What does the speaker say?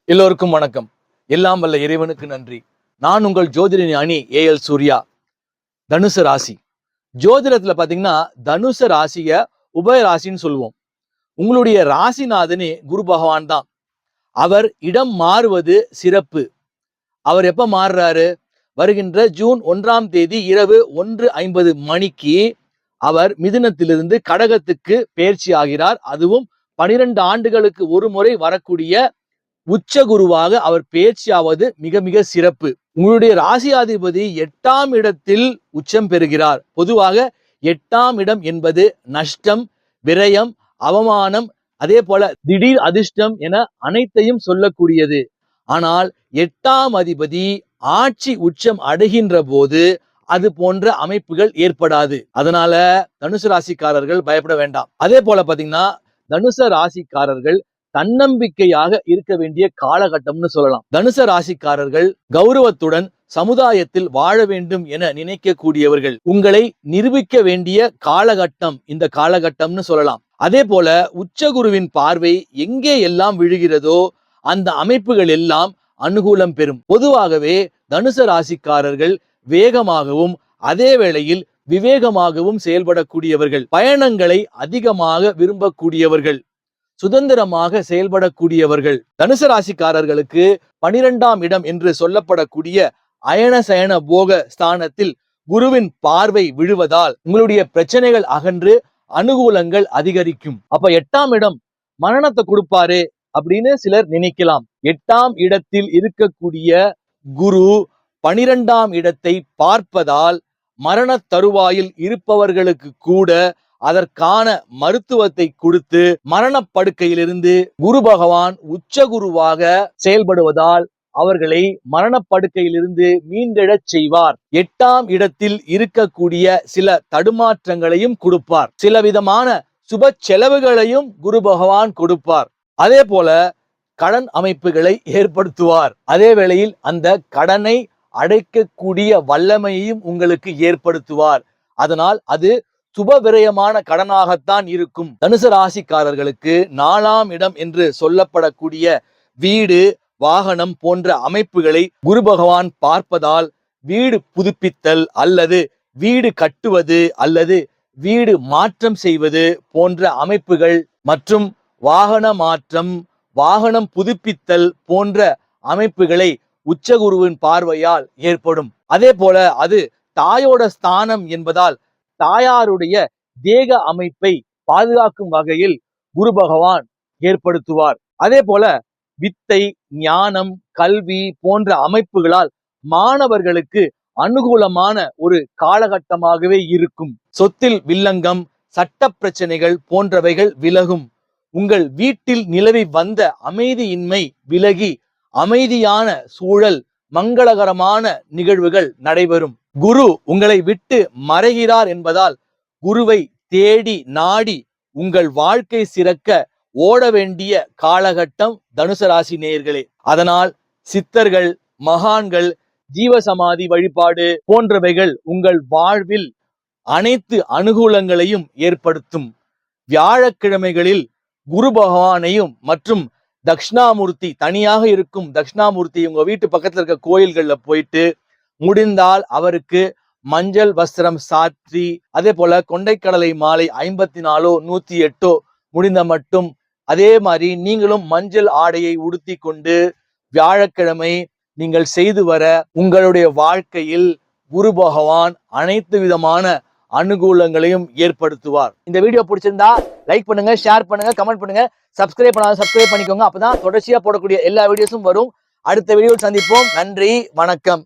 எல்லோருக்கும் வணக்கம். எல்லாம் வல்ல இறைவனுக்கு நன்றி. நான் உங்கள் ஜோதிட ஞானி ஏஎல் சூர்யா. தனுசு ராசி ஜோதிடத்துல பாத்தீங்கன்னா தனுசு ராசிய உபய ராசின்னு சொல்லுவோம். உங்களுடைய ராசிநாதனே குரு பகவான் தான். அவர் இடம் மாறுவது சிறப்பு. அவர் எப்ப மாறுறாரு? வருகின்ற ஜூன் 1ஆம் தேதி இரவு 1:50 மணிக்கு அவர் மிதுனத்திலிருந்து கடகத்துக்கு பெயர்ச்சி ஆகிறார். அதுவும் 12 ஆண்டுகளுக்கு ஒரு முறை வரக்கூடிய உச்ச குருவாக அவர் பேச்சியாவது மிக மிக சிறப்பு. உங்களுடைய ராசியாதிபதி 8ஆம் இடத்தில் உச்சம் பெறுகிறார். பொதுவாக 8ஆம் இடம் என்பது நஷ்டம், விரயம், அவமானம், அதே போல திடீர் அதிர்ஷ்டம் என அனைத்தையும் சொல்லக்கூடியது. ஆனால் 8ஆம் அதிபதி ஆட்சி உச்சம் அடைகின்ற போது அது போன்ற அமைப்புகள் ஏற்படாது. அதனால தனுசு ராசிக்காரர்கள் பயப்பட வேண்டாம். அதே போல பாத்தீங்கன்னா தனுசு ராசிக்காரர்கள் தன்னம்பிக்கையாக இருக்க வேண்டிய காலகட்டம்னு சொல்லலாம். தனுசு ராசிக்காரர்கள் கௌரவத்துடன் சமுதாயத்தில் வாழ வேண்டும் என நினைக்கக்கூடியவர்கள். உங்களை நிரூபிக்க வேண்டிய காலகட்டம் இந்த காலகட்டம்னு சொல்லலாம். அதே போல உச்சகுருவின் பார்வை எங்கே எல்லாம் விழுகிறதோ அந்த அமைப்புகள் எல்லாம் அனுகூலம் பெறும். பொதுவாகவே தனுசு ராசிக்காரர்கள் வேகமாகவும் அதே வேளையில் விவேகமாகவும் செயல்படக்கூடியவர்கள். பயணங்களை அதிகமாக விரும்பக்கூடியவர்கள். சுதந்திரமாக செயல்படக்கூடியவர்கள். தனுசு ராசிக்காரர்களுக்கு 12ஆம் இடம் என்று சொல்லப்படக்கூடிய அயன சயன போக ஸ்தானத்தில் குருவின் பார்வை விழுவதால் உங்களுடைய பிரச்சனைகள் அகன்று அனுகூலங்கள் அதிகரிக்கும். அப்ப 8ஆம் இடம் மரணத்தை கொடுப்பாரு அப்படின்னு சிலர் நினைக்கலாம். 8ஆம் இடத்தில் இருக்கக்கூடிய குரு 12ஆம் இடத்தை பார்ப்பதால் மரண தருவாயில் இருப்பவர்களுக்கு கூட அதற்கான மருத்துவத்தை கொடுத்து மரணப்படுக்கையிலிருந்து குரு பகவான் உச்ச குருவாக செயல்படுவதால் அவர்களை மரணப்படுக்கையிலிருந்து மீண்டெழச் செய்வார். 8ஆம் இடத்தில் இருக்கக்கூடிய சில தடுமாற்றங்களையும் கொடுப்பார். சில விதமான சுப செலவுகளையும் குரு பகவான் கொடுப்பார். அதே போல கடன் அமைப்புகளை ஏற்படுத்துவார். அதே வேளையில் அந்த கடனை அடைக்கக்கூடிய வல்லமையையும் உங்களுக்கு ஏற்படுத்துவார். அதனால் அது சுப விரயமான கடனாகத்தான் இருக்கும். தனுசு ராசிக்காரர்களுக்கு 4ஆம் இடம் என்று சொல்லப்படக்கூடிய வீடு, வாகனம் போன்ற அமைப்புகளை குரு பகவான் பார்ப்பதால் வீடு புதுப்பித்தல் அல்லது வீடு கட்டுவது அல்லது வீடு மாற்றம் செய்வது போன்ற அமைப்புகள் மற்றும் வாகன மாற்றம், வாகனம் புதுப்பித்தல் போன்ற அமைப்புகளை உச்சகுருவின் பார்வையால் ஏற்படும். அதே போல அது தாயோட ஸ்தானம் என்பதால் தாயாருடைய தேக அமைப்பை பாதுகாக்கும் வகையில் குரு பகவான் ஏற்படுத்துவார். அதே போல வித்தை, ஞானம், கல்வி போன்ற அமைப்புகளால் மாணவர்களுக்கு அனுகூலமான ஒரு காலகட்டமாகவே இருக்கும். சொத்தில் வில்லங்கம், சட்ட பிரச்சனைகள் போன்றவைகள் விலகும். உங்கள் வீட்டில் நிலவி வந்த அமைதியின்மை விலகி அமைதியான சூழல், மங்களகரமான நிகழ்வுகள் நடைபெறும். குரு உங்களை விட்டு மறைகிறார் என்பதால் குருவை தேடி நாடி உங்கள் வாழ்க்கை சிறக்க ஓட வேண்டிய காலகட்டம் தனுசு ராசி நேயர்களே. அதனால் சித்தர்கள், மகான்கள், ஜீவசமாதி வழிபாடு போன்றவைகள் உங்கள் வாழ்வில் அனைத்து அனுகூலங்களையும் ஏற்படுத்தும். வியாழக்கிழமைகளில் குரு பகவானையும் மற்றும் தக்ஷணாமூர்த்தி தனியாக இருக்கும் தக்ஷணாமூர்த்தி உங்க வீட்டு பக்கத்துல இருக்க கோயில்கள்ல போயிட்டு முடிந்தால் அவருக்கு மஞ்சள் வஸ்திரம் சாற்றி, அதே போல கொண்டைக்கடலை மாலை 54 108 முடிந்த மட்டும் அதே மாதிரி நீங்களும் மஞ்சள் ஆடையை உடுத்தி கொண்டு வியாழக்கிழமை நீங்கள் செய்து வர உங்களுடைய வாழ்க்கையில் குரு பகவான் அனைத்து விதமான அனுகூலங்களையும் ஏற்படுத்துவார். இந்த வீடியோ பிடிச்சிருந்தா லைக் பண்ணுங்க, ஷேர் பண்ணுங்க, கமெண்ட் பண்ணுங்க. சப்ஸ்கிரைப் பண்ணாத சப்ஸ்கிரைப் பண்ணிக்கோங்க. அப்பதான் தொடர்ச்சியா போடக்கூடிய எல்லா வீடியோஸும் வரும். அடுத்த வீடியோவில் சந்திப்போம். நன்றி, வணக்கம்.